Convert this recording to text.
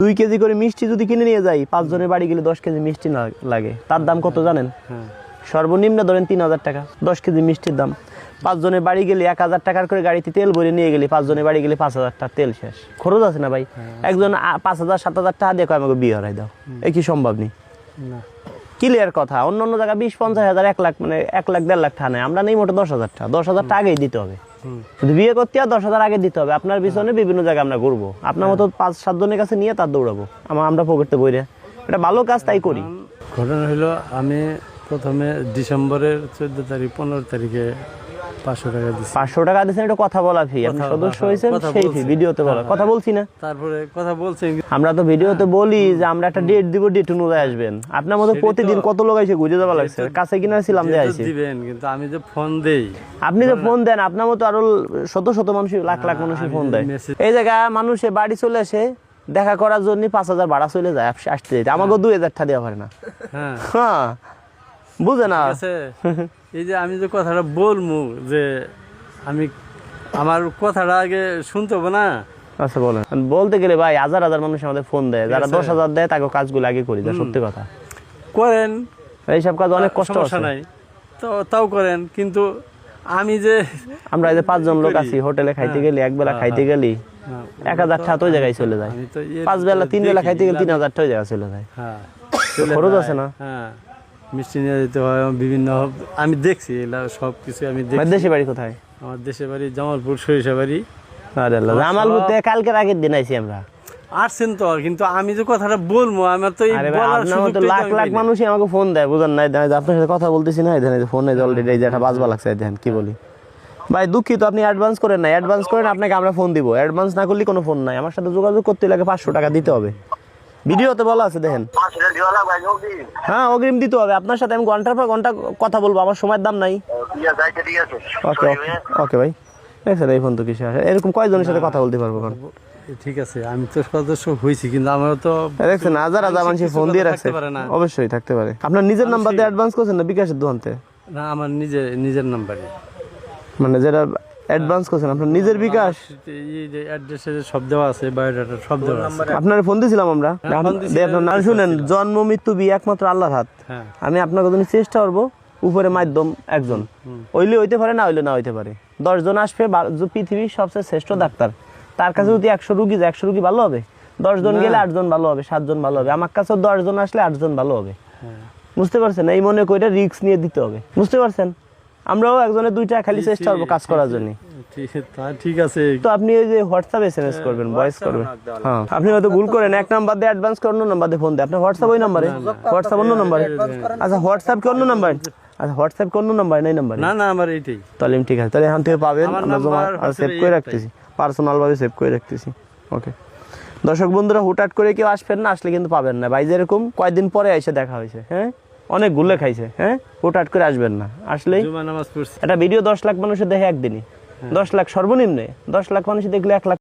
2 KG করে মিষ্টি যদি কিনে নিয়ে যাই 5 জনের বাড়ি গেলে 10 কেজি মিষ্টি লাগে। তার দাম কত জানেন? সর্বনিম্ন ধরেন 3000 টাকা 10 কেজি মিষ্টির দাম। 5 জনের বাড়ি গেলে 1000 টাকার করে গাড়িতে তেল ভরে নিয়ে গেলে 5 জনের বাড়ি গেলে 5000 টাকা তেল শেষ। খরচ আছে না ভাই? একজন 5000 7000 টাকা দিয়ে আমাকে বিয়ে হারাই দাও, এই কি সম্ভব নেই? ক্লিয়ার কথা। অন্য জায়গায় 20-50 হাজার 1 লাখ মানে 1 লাখ 1.5 লাখ টাকা নেয়, আমরা নেই মোটে 10,000 টাকা। 10,000 টাকা আগেই দিতে হবে, শুধু বিয়ে করতে আর 10,000 আগে দিতে হবে। আপনার পিছনে বিভিন্ন জায়গায় আমরা ঘুরবো, আপনার মতো 5-7 জনের কাছে নিয়ে তার দৌড়াবো, আমরা পকেটে বইরে। এটা ভালো কাজ, তাই করি। ঘটনা হলো আমি প্রথমে ডিসেম্বরের 14 তারিখ 15 তারিখে 500 টাকা দিচ্ছি। 500 টাকা দিচ্ছেন, এটা কথা বলা ফি। আপনি সদস্য হয়েছেন সেই ফি, ভিডিওতে বলা কথা বলছি না। তারপরে কথা বলছি, আমরা তো ভিডিওতে বলি যে আমরা একটা ডেট দিব, ডেট অনুযায়ী আসবেন। আপনার মতো প্রতিদিন কত লোক এসে ঘুরে যাওয়া লাগছে, কাছে কিনা ছিলাম যে আইছি দিবেন, কিন্তু আমি যে ফোন দেই, আপনি যে ফোন দেন, আপনার মতো আরো শত শত মানুষ, লাখ লাখ মানুষ ফোন দেয়। এই জায়গায় মানুষে বাড়ি চলে আসে দেখা করার জন্য 5000 ভাড়া চলে যায় আসতে যেতে, আমাকে 2000 টাকা দেওয়া পারে না। হ্যাঁ বুঝে না। এই যে আমি যে কথাটা বলবো, যে আমি আমার কথাটা আগে শুনতে হবে না। আচ্ছা বলেন। বলতে গেলে ভাই হাজার হাজার মানুষ আমাদের ফোন দেয়, যারা 10,000 দেয় তাকে কাজগুলো আগে করি, যা সত্যি কথা। করেন এইসব কাজ অনেক কষ্ট নাই, তো তাও করেন, কিন্তু আমি যে আমরা এই যে 5 জন লোক আছি, হোটেলে খাইতে গেলি, একবেলা খাইতে গেলি 1000 টাকা তো ওই জায়গায় চলে যায়। 5 বেলা 3 বেলা খাইতে গেলে 3000 টাকা ওই জায়গায় চলে যায়। খরচ আছে না? মিষ্টি নিয়ে যেতে হয় বিভিন্ন, আমি দেখছি এগুলা সবকিছু আমি দেখছি। দেশে বাড়ি কোথায়? আমার দেশের বাড়ি জামালপুর, সরিষাবাড়ি। আরে আল্লাহ, জামালপুর থেকে কালকের আগের দিন আইছি আমরা। আসছেন তো, কিন্তু আমি যে কথাটা বলবো, আমার তো এই বলার সুযোগ তো লাখ লাখ মানুষই আমাকে ফোন দেয়, বুঝেন না? আপনার সাথে কথা বলতেছি না, এখানে ফোনে অলরেডি এই যে একটা বাজবা লাগছে, দেখেন কি বলি। ভাই দুঃখিত, আপনি অ্যাডভান্স করেন না, অ্যাডভান্স করেন আপনাকে আমরা ফোন দিব। অ্যাডভান্স না করলে কোনো ফোন নাই, আমার সাথে যোগাযোগ করতে লাগে 500 টাকা দিতে হবে। ভিডিওতে বলা আছে দেখেন। হ্যাঁ অগ্রিম দিতে হবে। আপনার সাথে আমি ঘন্টার পর ঘন্টা কথা বলবো, আমার সময়ের দাম নাই। ওকে ওকে ভাই, দেখছেন এই ফোন তো কিসে আসে, এরকম কয়জনের সাথে কথা বলতে পারবো? ঠিক আছে, আমি তো সদস্য হয়েছি, কিন্তু আমারও তো দেখছেন হাজার হাজার মানুষ ফোন দিয়ে রাখছে। অবশ্যই থাকতে পারে। আপনার নিজের নাম্বার দিয়ে অ্যাডভান্স করছেন না বিকাশের দোকানতে? না, আমার নিজের নাম্বারে, মানে যেটা অ্যাডভান্স করছেন আপনার নিজের বিকাশ, এই যে অ্যাড্রেসে সব দেওয়া আছে, বায়োডাটা সব দেওয়া আছে। আপনার ফোন দিয়েছিলাম আমরা। আপনার নাম শুনেন, জন্ম মৃত্যু বিয়ে একমাত্র আল্লাহর হাত। আমি আপনার জন্য চেষ্টা করবো, উপরে মাধ্যম একজন, হইলে হইতে পারে, না হইলে না হইতে পারে। 10 জন আসবে, পৃথিবীর সবচেয়ে শ্রেষ্ঠ ডাক্তার, তার কাছে যদি 100 রুগী যায়, 100 রুগী ভালো হবে। 10 জন গেলে 8 জন ভালো হবে, 7 জন ভালো হবে। আমার কাছে 10 জন আসলে 8 জন ভালো হবে। বুঝতে পারছেন? এই মনে করে রিস্ক নিয়ে দিতে হবে, বুঝতে পারছেন? আমরাও একজনের 2 টাকা খালি চেষ্টা করবো কাজ করার জন্য। ঠিক আছে, তো আপনি ওই যে হোয়াটসঅ্যাপ এসএমএস করবেন, ভয়েস করবেন। হ্যাঁ আপনি হয়তো ভুল করেন, এক নাম্বার দিয়ে অ্যাডভান্স করে অন্য নাম্বার দিয়ে ফোন দেয়। আপনার হোয়াটসঅ্যাপ ওই নাম্বারে? হোয়াটসঅ্যাপ অন্য নাম্বারে? আচ্ছা হোয়াটসঅ্যাপ কি অন্য নাম্বার? আচ্ছা হোয়াটসঅ্যাপ কি অন্য নাম্বার? নাই নাম্বার? না আমার এইটাই। তাহলে ঠিক আছে, তাহলে এখান থেকে পাবেন। আমরা জমা সেভ করে রাখতেছি, পার্সোনাল ভাবে সেভ করে রাখতেছি। ওকে দর্শক বন্ধুরা, হুটহাট করে কেউ আসবেন না, আসলে কিন্তু পাবেন না ভাই। যেরকম কয়েকদিন পরে এসে দেখা হয়েছে, হ্যাঁ অনেক গুলে খাইছে, হ্যাঁ হুটহাট করে আসবেন না। আসলেই একটা ভিডিও 10 লাখ মানুষের দেখে একদিনই, 10 লাখ সর্বনিম্নে, 10 লাখ মানুষ দেখলে 1 লাখ